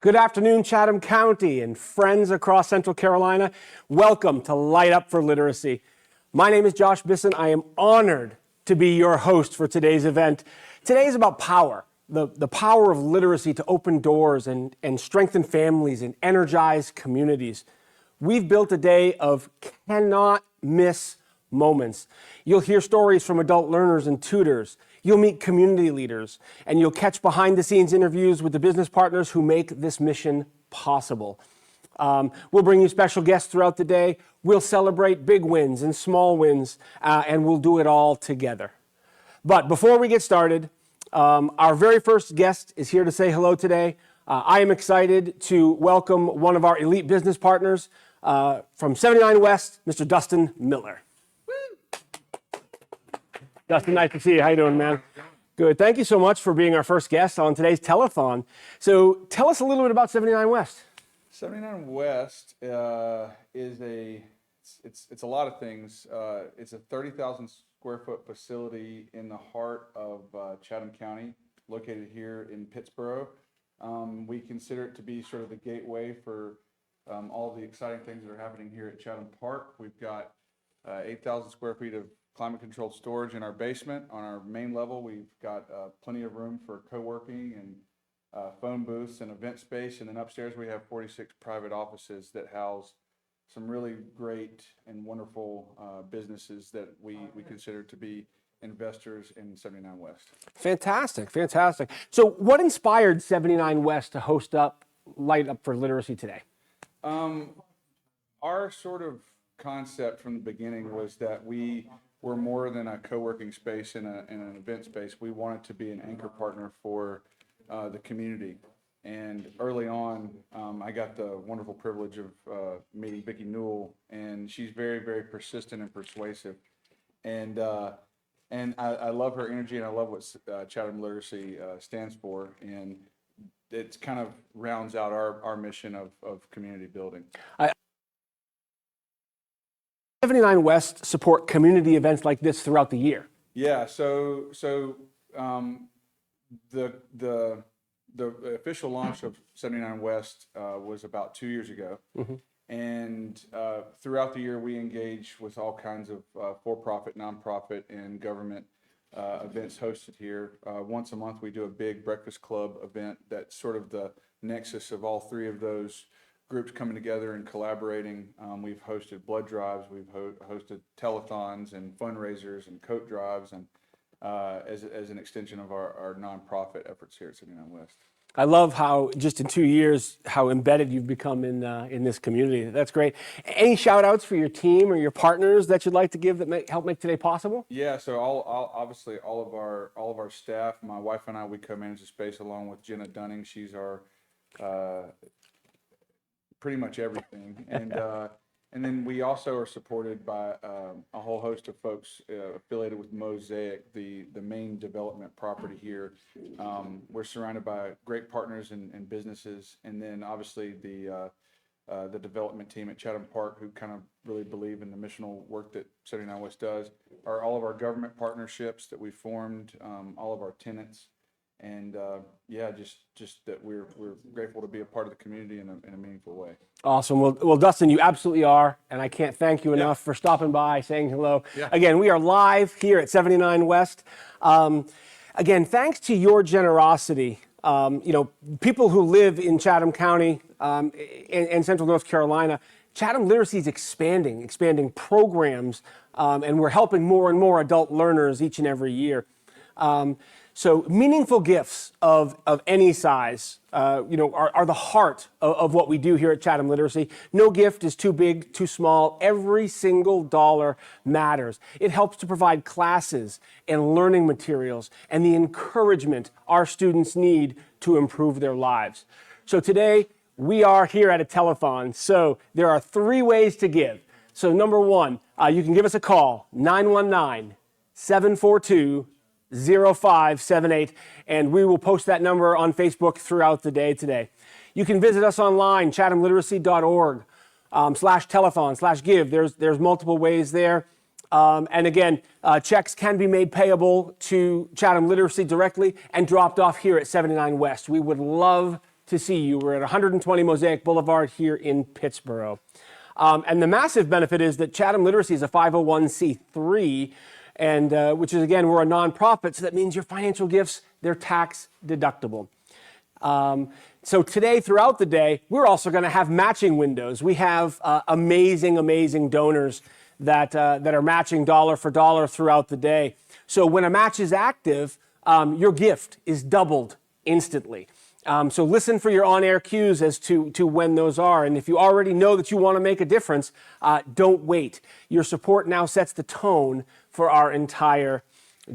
Good afternoon, Chatham County and friends across Central Carolina. Welcome to Light Up for Literacy. My name is Josh Bisson. I am honored to be your host for today's event. Today is about power, the power of literacy to open doors and strengthen families and energize communities. We've built a day of cannot miss moments. You'll hear stories from adult learners and tutors. You'll meet community leaders, and you'll catch behind-the-scenes interviews with the business partners who make this mission possible. We'll bring you special guests throughout the day. We'll celebrate big wins and small wins, and we'll do it all together. But before we get started, our very first guest is here to say hello today. I am excited to welcome one of our elite business partners from 79 West, Mr. Dustin Miller. Dustin, nice to see you. How you doing, man? Good. Thank you so much for being our first guest on today's telethon. So tell us a little bit about 79 West. 79 West is it's a lot of things. It's a 30,000 square foot facility in the heart of Chatham County, located here in Pittsboro. We consider it to be sort of the gateway for all the exciting things that are happening here at Chatham Park. We've got 8,000 square feet of climate-controlled storage in our basement. On our main level, we've got plenty of room for co-working and phone booths and event space. And then upstairs, we have 46 private offices that house some really great and wonderful businesses that we consider to be investors in 79 West. Fantastic, fantastic. So what inspired 79 West to host up Light Up for Literacy today? Our sort of concept from the beginning was that we were more than a co-working space and an event space. We wanted to be an anchor partner for the community. And early on, I got the wonderful privilege of meeting Vicki Newell, and she's very, very persistent and persuasive. And I love her energy, and I love what Chatham Literacy stands for. And it kind of rounds out our mission of community building. 79 West support community events like this throughout the year. Yeah, so the official launch of 79 West was about 2 years ago. Mm-hmm. And throughout the year, we engage with all kinds of for-profit, nonprofit, and government events hosted here. Once a month, we do a big breakfast club event that's sort of the nexus of all three of those groups coming together and collaborating. We've hosted blood drives, we've hosted telethons and fundraisers and coat drives, and as an extension of our nonprofit efforts here at 79 West. I love how just in 2 years, how embedded you've become in this community. That's great. Any shout outs for your team or your partners that you'd like to give that help make today possible? Yeah, so obviously all of our staff, my wife and I, we co-manage the space along with Jenna Dunning. She's our pretty much everything. And then we also are supported by a whole host of folks affiliated with Mosaic, the main development property here. We're surrounded by great partners and businesses, and then obviously the development team at Chatham Park, who kind of really believe in the missional work that 79 West does, are all of our government partnerships that we formed, all of our tenants. And yeah, just that we're grateful to be a part of the community in a meaningful way. Awesome. Well, Dustin, you absolutely are, and I can't thank you enough for stopping by, saying hello. Yeah. Again, we are live here at 79 West. Again, thanks to your generosity, people who live in Chatham County and Central North Carolina, Chatham Literacy is expanding programs, and we're helping more and more adult learners each and every year. So meaningful gifts of any size, are the heart of what we do here at Chatham Literacy. No gift is too big, too small. Every single dollar matters. It helps to provide classes and learning materials and the encouragement our students need to improve their lives. So today, we are here at a telethon. So there are 3 ways to give. So number 1, you can give us a call, 919-742-0578, and we will post that number on Facebook throughout the day today. You can visit us online, chathamliteracy.org /telethon/give. There's multiple ways there. And again, checks can be made payable to Chatham Literacy directly and dropped off here at 79 West. We would love to see you. We're at 120 Mosaic Boulevard here in Pittsburgh. And the massive benefit is that Chatham Literacy is a 501c3, and which is, again, we're a nonprofit, so that means your financial gifts, they're tax deductible. So today, throughout the day, we're also going to have matching windows. We have amazing donors that are matching dollar for dollar throughout the day. So when a match is active, your gift is doubled instantly. So listen for your on-air cues as to when those are. And if you already know that you want to make a difference, don't wait. Your support now sets the tone for our entire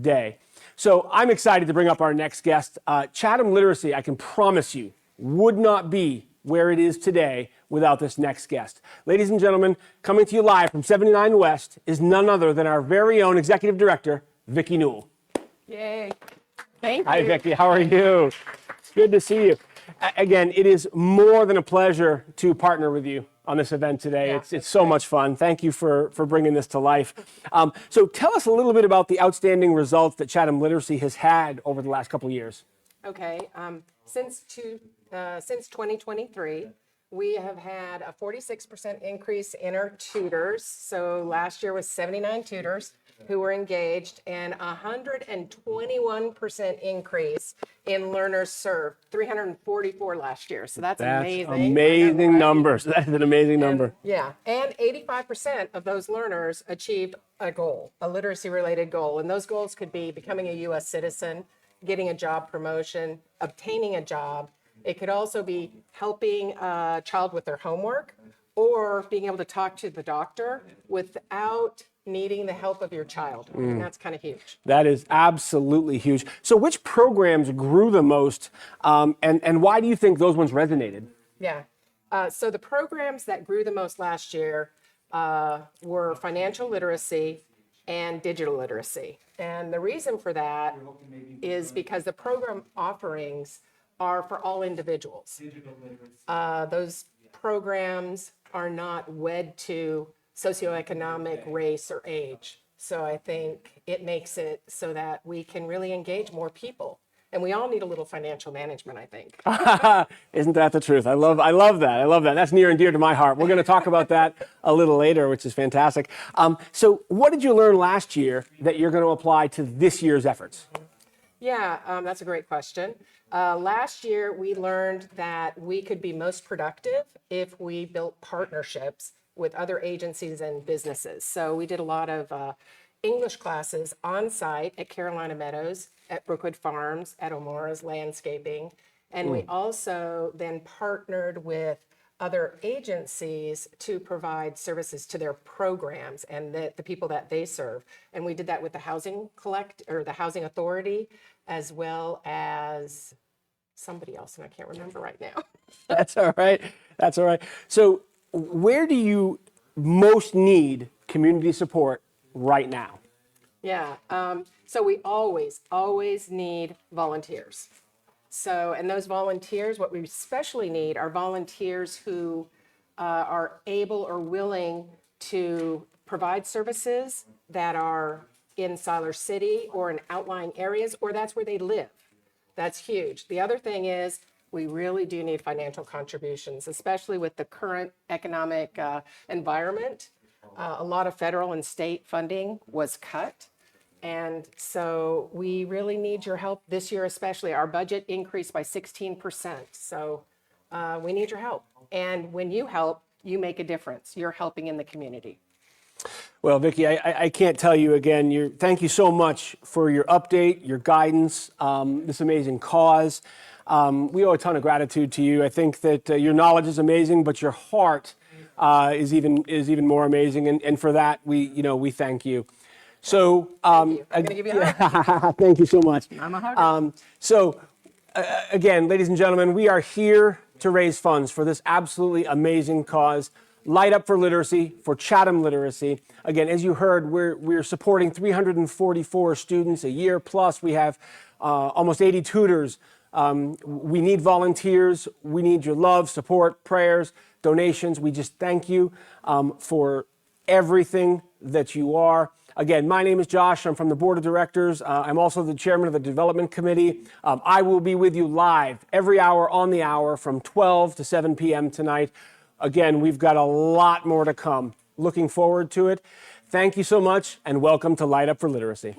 day. So I'm excited to bring up our next guest. Chatham Literacy, I can promise you, would not be where it is today without this next guest. Ladies and gentlemen, coming to you live from 79 West is none other than our very own Executive Director, Vicki Newell. Yay. Thank you. Hi, Vicki. How are you? Good to see you. Again, it is more than a pleasure to partner with you on this event today. Yeah, It's so much fun. Thank you for bringing this to life. So tell us a little bit about the outstanding results that Chatham Literacy has had over the last couple of years. Okay. Since 2023, we have had a 46% increase in our tutors. So last year was 79 tutors who were engaged, and 121% increase in learners served, 344 last year. So that's amazing. Amazing numbers. That's an amazing number. Yeah, and 85% of those learners achieved a goal, a literacy-related goal. And those goals could be becoming a U.S. citizen, getting a job promotion, obtaining a job. It could also be helping a child with their homework, or being able to talk to the doctor without needing the help of your child. And that's kind of huge. That is absolutely huge. So which programs grew the most, and why do you think those ones resonated? Yeah. So the programs that grew the most last year were financial literacy and digital literacy. And the reason for that is because the program offerings are for all individuals. Those programs are not wed to socioeconomic, race, or age. So I think it makes it so that we can really engage more people. And we all need a little financial management, I think. Isn't that the truth? I love that. I love that. That's near and dear to my heart. We're going to talk about that a little later, which is fantastic. So what did you learn last year that you're going to apply to this year's efforts? Yeah, that's a great question. Last year, we learned that we could be most productive if we built partnerships with other agencies and businesses. So we did a lot of English classes on site at Carolina Meadows, at Brookwood Farms, at O'Mora's Landscaping. And we also then partnered with other agencies to provide services to their programs and the people that they serve. And we did that with the Housing Authority, as well as somebody else, and I can't remember right now. That's all right. That's all right. So where do you most need community support right now? Yeah, so we always need volunteers. So, and those volunteers, what we especially need are volunteers who are able or willing to provide services that are in Siler City or in outlying areas, or that's where they live. That's huge. The other thing is we really do need financial contributions, especially with the current economic environment. A lot of federal and state funding was cut. And so we really need your help this year, especially. Our budget increased by 16%. So we need your help. And when you help, you make a difference. You're helping in the community. Well, Vicki, I can't tell you again, thank you so much for your update, your guidance, this amazing cause. We owe a ton of gratitude to you. I think that your knowledge is amazing, but your heart is even more amazing. And for that, we thank you. So, Thank you. I'm going to give you a hug. Thank you so much. I'm a hugger. Again, ladies and gentlemen, we are here to raise funds for this absolutely amazing cause. Light Up for Literacy, for Chatham Literacy. Again, as you heard, we're supporting 344 students a year, plus we have almost 80 tutors. We need volunteers. We need your love, support, prayers, donations. We just thank you for everything that you are. Again, my name is Josh. I'm from the board of directors. I'm also the chairman of the development committee. I will be with you live every hour on the hour from 12 to 7 p.m. tonight. Again, we've got a lot more to come. Looking forward to it. Thank you so much, and welcome to Light Up for Literacy.